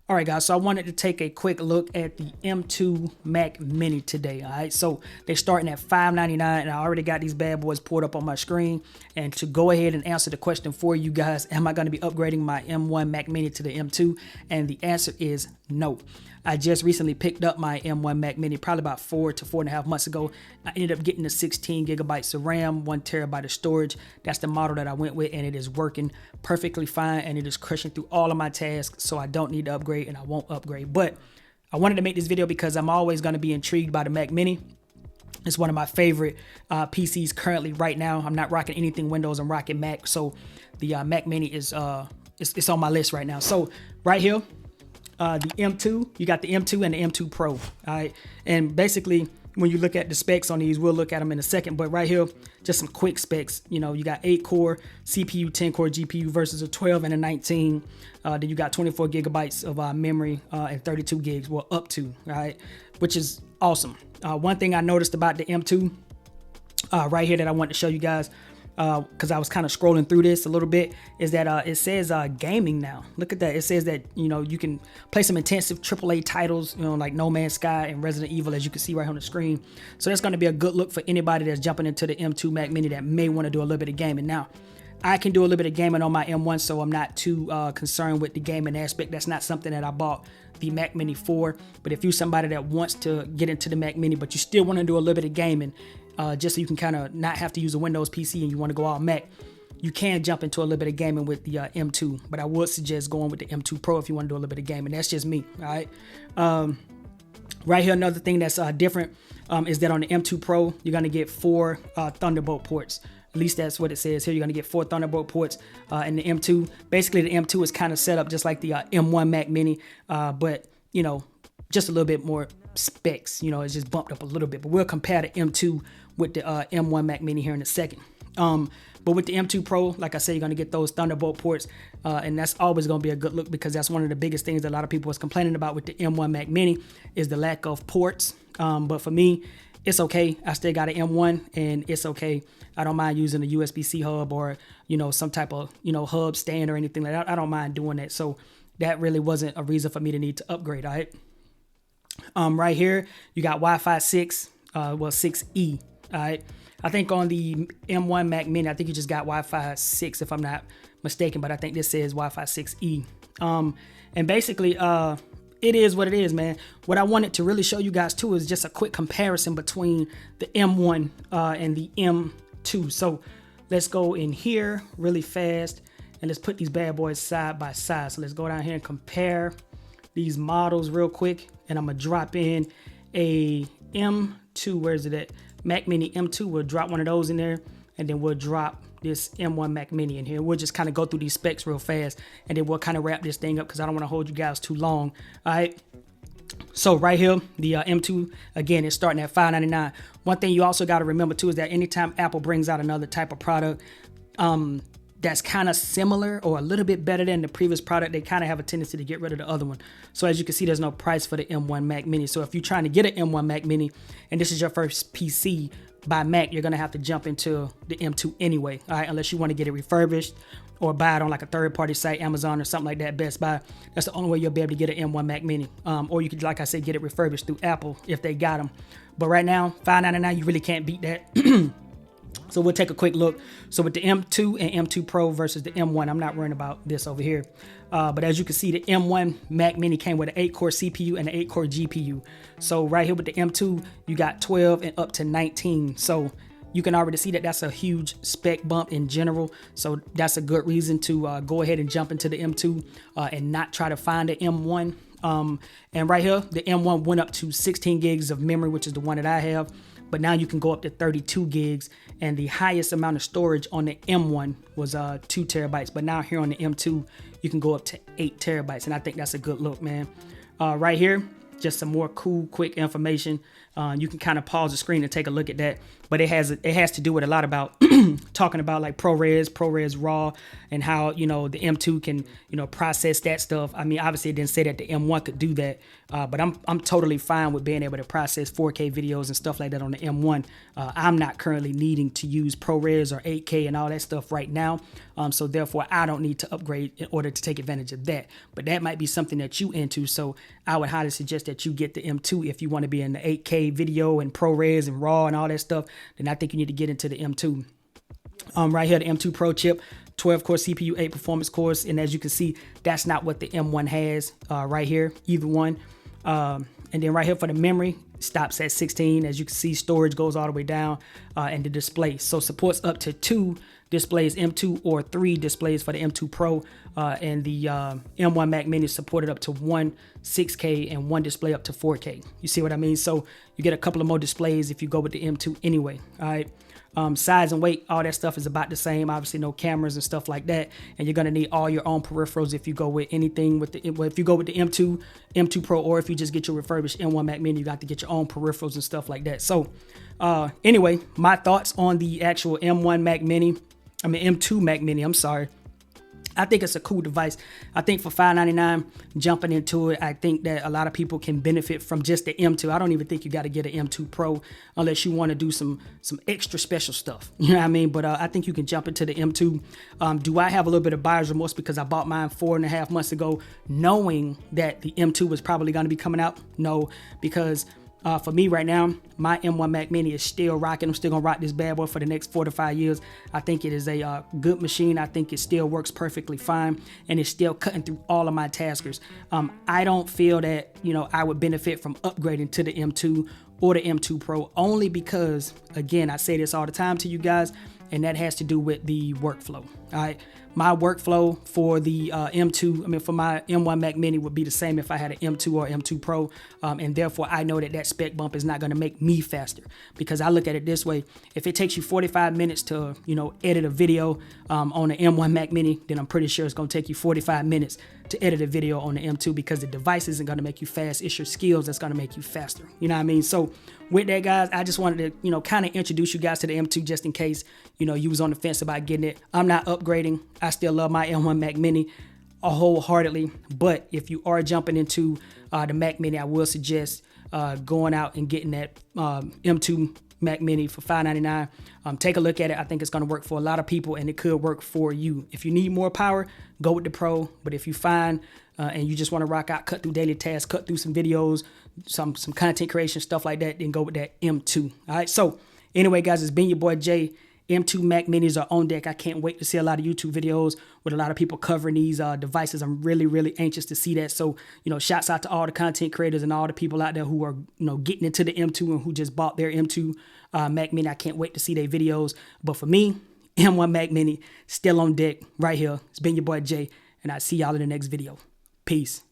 All right, guys, so I wanted to take a quick look at the M2 Mac Mini today. All right, so they're starting at $599, and I already got these bad boys pulled up on my screen. And to go ahead and answer the question for you guys, am I going to be upgrading my M1 Mac Mini to the M2? And the answer is no. I just recently picked up my M1 Mac Mini probably about 4 to 4.5 months ago. I ended up getting the 16 gigabytes of RAM, 1 terabyte of storage. That's the model that I went with, and it is working perfectly fine, and it is crushing through all of my tasks, so I don't need to upgrade, and I won't upgrade. But I wanted to make this video because I'm always going to be intrigued by the Mac Mini. It's one of my favorite PCs currently right now. I'm not rocking anything Windows, I'm rocking Mac, so the Mac Mini is it's on my list right now. So right here, the M2, you got the M2 and the M2 Pro. All right, and basically when you look at the specs on these, we'll look at them in a second, but right here, just some quick specs. You know, you got 8-core CPU, 10-core GPU versus a 12 and a 19. Then you got 24 gigabytes of memory and 32 gigs, well, up to, right, which is awesome. One thing I noticed about the M2 right here that I want to show you guys, because I was kind of scrolling through this a little bit, is that it says gaming now. Look at that. It says that, you know, you can play some intensive AAA titles, you know, like No Man's Sky and Resident Evil, as you can see right on the screen. So that's going to be a good look for anybody that's jumping into the M2 Mac Mini that may want to do a little bit of gaming. Now, I can do a little bit of gaming on my M1, so I'm not too concerned with the gaming aspect. That's not something that I bought the Mac Mini for. But if you're somebody that wants to get into the Mac Mini, but you still want to do a little bit of gaming, just so you can kind of not have to use a Windows PC and you want to go all Mac, you can jump into a little bit of gaming with the M2. But I would suggest going with the M2 Pro if you want to do a little bit of gaming. That's just me, all right? Right here, another thing that's different is that on the M2 Pro, you're going to get 4 Thunderbolt ports. At least that's what it says here. You're going to get 4 Thunderbolt ports in the M2. Basically, the M2 is kind of set up just like the M1 Mac Mini, but, you know, just a little bit more specs. You know, it's just bumped up a little bit. But we'll compare the M2 with the M1 Mac Mini here in a second. But with the M2 Pro, like I said, you're going to get those Thunderbolt ports, and that's always going to be a good look because that's one of the biggest things that a lot of people was complaining about with the M1 Mac Mini is the lack of ports. But for me, it's okay. I still got an M1, and it's okay. I don't mind using a USB-C hub or, you know, some type of, you know, hub stand or anything like that. I don't mind doing that. So that really wasn't a reason for me to need to upgrade, all right? Right here, you got Wi-Fi 6, 6E, all right? I think on the M1 Mac Mini, I think you just got Wi-Fi 6 if I'm not mistaken, but I think this says Wi-Fi 6E. And basically, it is what it is, man. What I wanted to really show you guys too is just a quick comparison between the M1 and the M2. So let's go in here really fast and let's put these bad boys side by side. So let's go down here and compare these models real quick. And I'm gonna drop in a M2. Where is it at? Mac Mini M2. We'll drop one of those in there, and then we'll drop this M1 Mac Mini in here. We'll just kind of go through these specs real fast, and then we'll kind of wrap this thing up because I don't want to hold you guys too long. All right. So right here, the M2, again, is starting at $599. One thing you also got to remember too is that anytime Apple brings out another type of product that's kind of similar or a little bit better than the previous product, they kind of have a tendency to get rid of the other one. So as you can see, there's no price for the M1 Mac Mini. So if you're trying to get an M1 Mac Mini and this is your first PC by Mac, you're going to have to jump into the M2 anyway, all right, unless you want to get it refurbished or buy it on like a third-party site, Amazon or something like that, Best Buy. That's the only way you'll be able to get an M1 Mac Mini. Or you could, like I said, get it refurbished through Apple if they got them. But right now, $599, you really can't beat that. So we'll take a quick look. So with the M2 and M2 Pro versus the M1, I'm not worrying about this over here. But as you can see, the M1 Mac Mini came with an 8-core CPU and an 8-core GPU. So right here with the M2, you got 12 and up to 19. So you can already see that that's a huge spec bump in general. So that's a good reason to go ahead and jump into the M2 and not try to find the M1. And right here, the M1 went up to 16 gigs of memory, which is the one that I have. But now you can go up to 32 gigs, and the highest amount of storage on the M1 was 2 terabytes. But now here on the M2, you can go up to 8 terabytes, and I think that's a good look, man. Right here, just some more cool, quick information. You can kind of pause the screen and take a look at that. But it has to do with a lot about talking about like ProRes RAW, and how, you know, the M2 can, you know, process that stuff. I mean, obviously it didn't say that the M1 could do that, but I'm totally fine with being able to process 4K videos and stuff like that on the M1. I'm not currently needing to use ProRes or 8K and all that stuff right now, so therefore I don't need to upgrade in order to take advantage of that. But that might be something that you into, so I would highly suggest that you get the M2 if you want to be in the 8K video and ProRes and RAW and all that stuff. Then I think you need to get into the M2. Right here, the M2 Pro chip, 12-core CPU, 8 performance cores, and as you can see, that's not what the M1 has right here, either one. And then right here for the memory, stops at 16. As you can see, storage goes all the way down, and the display. So supports up to 2 displays, M2, or 3 displays for the M2 Pro, and the M1 Mac Mini supported up to 1 6K and 1 display up to 4K. You see what I mean? So you get a couple of more displays if you go with the M2 anyway. All right. Size and weight, all that stuff is about the same. Obviously, no cameras and stuff like that. And you're gonna need all your own peripherals if you go with anything with the if you go with the M2 Pro, or if you just get your refurbished M1 Mac Mini, you got to get your own peripherals and stuff like that. So, anyway, my thoughts on the actual M2 Mac Mini. I'm sorry. I think it's a cool device. I think for $599, jumping into it, I think that a lot of people can benefit from just the M2. I don't even think you got to get an M2 Pro unless you want to do some extra special stuff. You know what I mean? But I think you can jump into the M2. Do I have a little bit of buyer's remorse because I bought mine 4.5 months ago, knowing that the M2 was probably going to be coming out? No, because for me right now, my M1 Mac Mini is still rocking. I'm still gonna rock this bad boy for the next 4 to 5 years. I think it is a good machine. I think it still works perfectly fine, and it's still cutting through all of my taskers. I don't feel that, you know, I would benefit from upgrading to the M2 or the M2 Pro, only because, again, I say this all the time to you guys, and that has to do with the workflow. All right, my workflow for the for my M1 Mac Mini would be the same if I had an M2 or M2 Pro, and therefore I know that spec bump is not going to make me faster, because I look at it this way: if it takes you 45 minutes to, you know, edit a video on the M1 Mac Mini, then I'm pretty sure it's going to take you 45 minutes to edit a video on the M2, because the device isn't going to make you fast. It's your skills that's going to make you faster. You know what I mean? So with that, guys, I just wanted to, you know, kind of introduce you guys to the M2 just in case, you know, you was on the fence about getting it. I'm not upgrading. I still love my M1 Mac Mini wholeheartedly, but if you are jumping into the Mac Mini, I will suggest going out and getting that M2 Mac Mini for $599. Take a look at it. I think it's going to work for a lot of people, and it could work for you. If you need more power, go with the Pro. But if you find and you just want to rock out, cut through daily tasks, cut through some videos, some content creation, stuff like that, then go with that M2. All right. So anyway, guys, it's been your boy Jay. M2 Mac Minis are on deck. I can't wait to see a lot of YouTube videos with a lot of people covering these devices. I'm really, really anxious to see that. So, you know, shouts out to all the content creators and all the people out there who are, you know, getting into the M2 and who just bought their M2 Mac Mini. I can't wait to see their videos. But for me, M1 Mac Mini still on deck right here. It's been your boy Jay, and I'll see y'all in the next video. Peace.